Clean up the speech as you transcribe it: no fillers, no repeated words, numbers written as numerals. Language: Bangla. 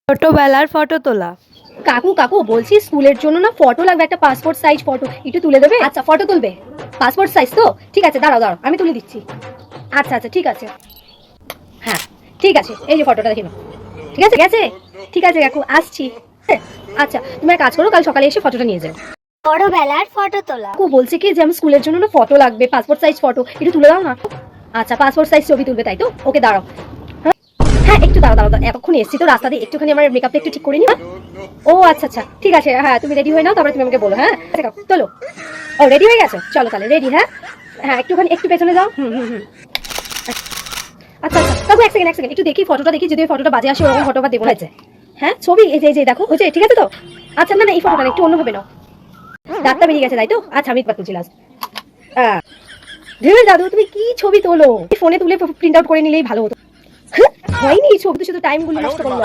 ছোটবেলার ফটো তোলা। কাকু কাকু বলছি স্কুলের জন্য না ফটো লাগবে, একটা পাসপোর্ট সাইজ ফটো একটু তুলে দেবে? আচ্ছা ফটো তুলবে, পাসপোর্ট সাইজ তো? ঠিক আছে, দাঁড়াও দাঁড়াও আমি তুলে দিচ্ছি। আচ্ছা আচ্ছা ঠিক আছে, হ্যাঁ ঠিক আছে, এই যে ফটোটা দেখে নাও। ঠিক আছে গেছে, ঠিক আছে কাকু আসছি। আচ্ছা তুমি এক কাজ করো, কাল সকালে এসে ফটোটা নিয়ে যাও। ছোটবেলার ফটো তোলা। কাকু বলছে কি যে আমি স্কুলের জন্য না ফটো লাগবে, পাসপোর্ট সাইজ ফটো একটু তুলে দাও না। আচ্ছা পাসপোর্ট সাইজ ছবি তুলবে তাই তো? ওকে দাঁড়াও, হ্যাঁ একটু দাঁড়াও দাঁড়াও, এতক্ষণ এসছি তো রাস্তা দিয়ে, একটুখানি আমার মেকআপটা একটু ঠিক করে নি। ও আচ্ছা আচ্ছা ঠিক আছে, হ্যাঁ তুমি রেডি হয়ে নাও, তারপরে তুমি আমাকে বলো। হ্যাঁ আচ্ছা কাকু চলো, ও রেডি হয়ে গেছো, চলো তাহলে রেডি। হ্যাঁ হ্যাঁ একটুখানি একটু পেছনে যাও। আচ্ছা আচ্ছা কাকু এক সেকেন্ড একটু দেখি ফটোটা দেখি, যদি ওই ফটোটা বাজে আসে ওরকম ফটো বা দেবো হয়েছে। হ্যাঁ ছবি এই যে এই যে দেখো হয়েছে, ঠিক আছে তো? আচ্ছা না না এই ফটোটা একটু অন্যভাবে নাও, দাঁতটা বেরিয়ে গেছে তাই তো? আচ্ছা আমি একবার তুলছি লাস্ট। ধীরে দাদু তুমি কি ছবি তোলো, ফোনে তুলে প্রিন্ট আউট করে নিলেই ভালো হতো। হয়নি ছবি, শুধু টাইম গুলো নষ্ট করলো।